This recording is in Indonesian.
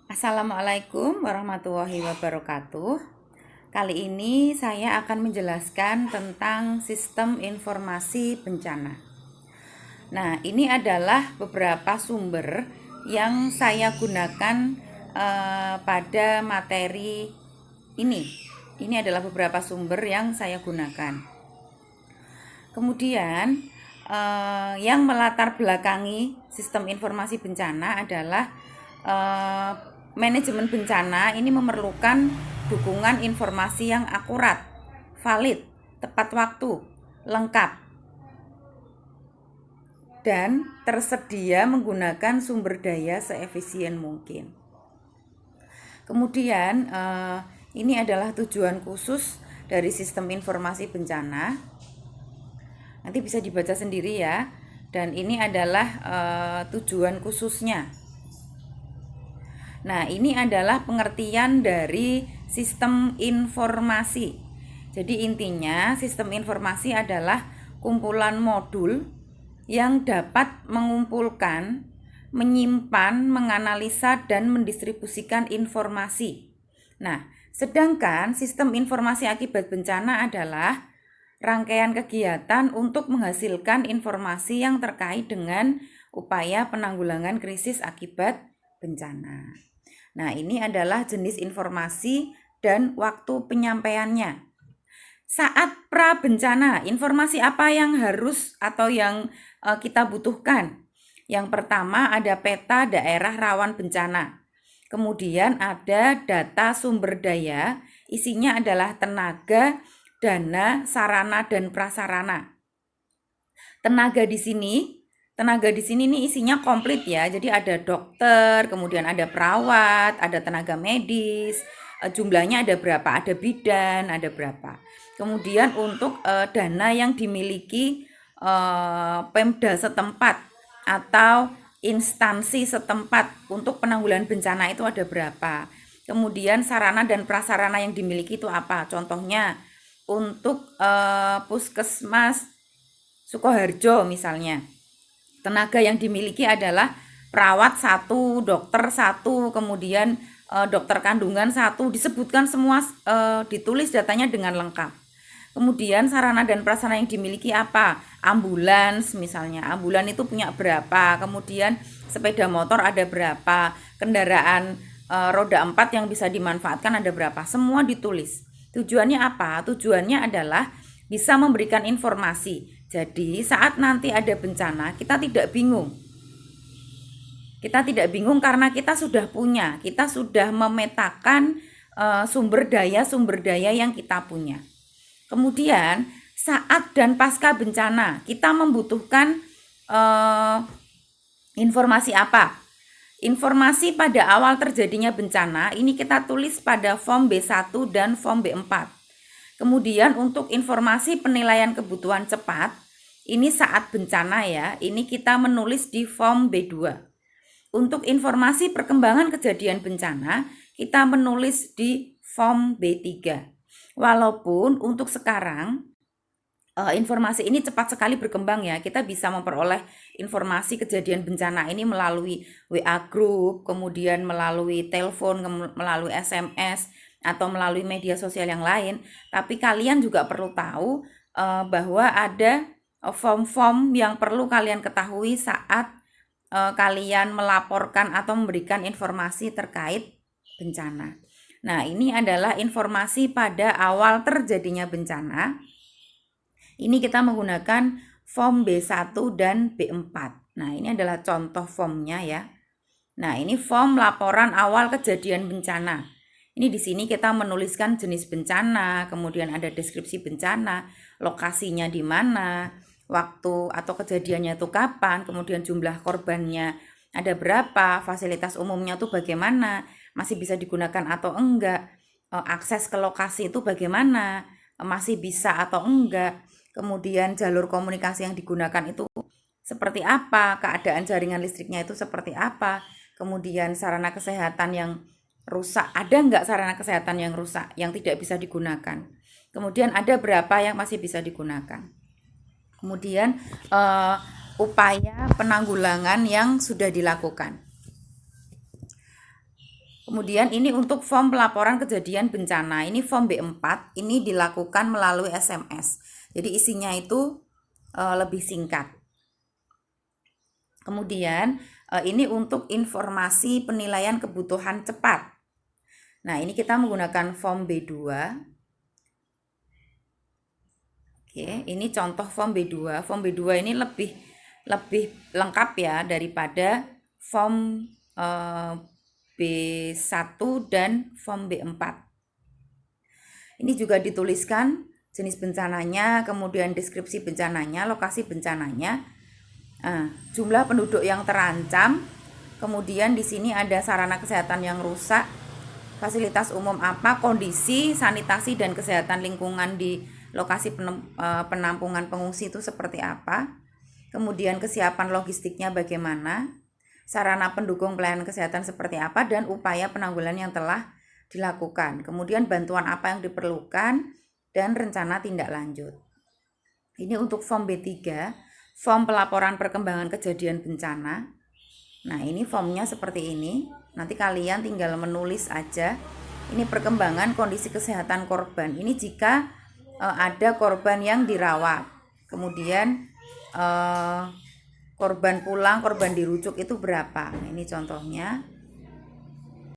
Assalamualaikum warahmatullahi wabarakatuh. Kali ini saya akan menjelaskan tentang sistem informasi bencana. Nah, ini adalah beberapa sumber yang saya gunakan pada materi ini. Ini adalah beberapa sumber yang saya gunakan. Kemudian yang melatar belakangi sistem informasi bencana adalah manajemen bencana ini memerlukan dukungan informasi yang akurat, valid, tepat waktu, lengkap, dan tersedia menggunakan sumber daya seefisien mungkin. Kemudian ini adalah tujuan khusus dari sistem informasi bencana. Nanti bisa dibaca sendiri ya. Dan ini adalah tujuan khususnya. Nah, ini adalah pengertian dari sistem informasi. Jadi intinya sistem informasi adalah kumpulan modul yang dapat mengumpulkan, menyimpan, menganalisa, dan mendistribusikan informasi. Nah, sedangkan sistem informasi akibat bencana adalah rangkaian kegiatan untuk menghasilkan informasi yang terkait dengan upaya penanggulangan krisis akibat bencana. Nah, ini adalah jenis informasi dan waktu penyampaiannya. Saat pra bencana, informasi apa yang harus atau yang kita butuhkan? Yang pertama ada peta daerah rawan bencana. Kemudian ada data sumber daya, isinya adalah tenaga, dana, sarana, dan prasarana. Tenaga di sini nih isinya komplit ya. Jadi ada dokter, kemudian ada perawat, ada tenaga medis. Jumlahnya ada berapa? Ada bidan, ada berapa. Kemudian untuk dana yang dimiliki Pemda setempat atau instansi setempat untuk penanggulangan bencana itu ada berapa. Kemudian sarana dan prasarana yang dimiliki itu apa? Contohnya untuk puskesmas Sukoharjo misalnya, tenaga yang dimiliki adalah perawat 1, dokter 1, kemudian dokter kandungan 1, disebutkan semua, ditulis datanya dengan lengkap. Kemudian sarana dan prasarana yang dimiliki apa? Ambulans misalnya, ambulans itu punya berapa, kemudian sepeda motor ada berapa, kendaraan roda 4 yang bisa dimanfaatkan ada berapa, semua ditulis. Tujuannya apa? Tujuannya adalah bisa memberikan informasi. Jadi saat nanti ada bencana, kita tidak bingung. Kita tidak bingung karena kita sudah punya, kita sudah memetakan sumber daya yang kita punya. Kemudian saat dan pasca bencana, kita membutuhkan informasi apa? Informasi pada awal terjadinya bencana, ini kita tulis pada form B1 dan form B4. Kemudian untuk informasi penilaian kebutuhan cepat, ini saat bencana ya, ini kita menulis di form B2. Untuk informasi perkembangan kejadian bencana, kita menulis di form B3. Walaupun untuk sekarang informasi ini cepat sekali berkembang ya, kita bisa memperoleh informasi kejadian bencana ini melalui WA group, kemudian melalui telepon, melalui SMS, atau melalui media sosial yang lain. Tapi kalian juga perlu tahu bahwa ada form-form yang perlu kalian ketahui saat kalian melaporkan atau memberikan informasi terkait bencana. Nah, ini adalah informasi pada awal terjadinya bencana. Ini kita menggunakan form B1 dan B4. Nah, ini adalah contoh formnya ya. Nah, ini form laporan awal kejadian bencana. Ini di sini kita menuliskan jenis bencana, kemudian ada deskripsi bencana, lokasinya di mana, waktu atau kejadiannya itu kapan, kemudian jumlah korbannya ada berapa, fasilitas umumnya itu bagaimana, masih bisa digunakan atau enggak, akses ke lokasi itu bagaimana, masih bisa atau enggak, kemudian jalur komunikasi yang digunakan itu seperti apa, keadaan jaringan listriknya itu seperti apa, kemudian sarana kesehatan yang rusak, ada enggak sarana kesehatan yang rusak, yang tidak bisa digunakan, kemudian ada berapa yang masih bisa digunakan, kemudian upaya penanggulangan yang sudah dilakukan. Kemudian ini untuk form pelaporan kejadian bencana. Ini form B4, ini dilakukan melalui SMS. Jadi isinya itu lebih singkat. Kemudian ini untuk informasi penilaian kebutuhan cepat. Nah, ini kita menggunakan form B2. Oke, ini contoh form B2. Form B2 ini lebih lengkap ya daripada form B1 dan form B4. Ini juga dituliskan jenis bencananya, kemudian deskripsi bencananya, lokasi bencananya, jumlah penduduk yang terancam, kemudian di sini ada sarana kesehatan yang rusak, fasilitas umum apa, kondisi sanitasi dan kesehatan lingkungan di lokasi penampungan pengungsi itu seperti apa, kemudian kesiapan logistiknya bagaimana, sarana pendukung pelayanan kesehatan seperti apa, dan upaya penanggulangan yang telah dilakukan. Kemudian bantuan apa yang diperlukan dan rencana tindak lanjut. Ini untuk form B3, form pelaporan perkembangan kejadian bencana. Nah, ini formnya seperti ini. Nanti kalian tinggal menulis aja. Ini perkembangan kondisi kesehatan korban. Ini jika ada korban yang dirawat. Kemudian korban pulang, korban dirujuk itu berapa? Nah, ini contohnya.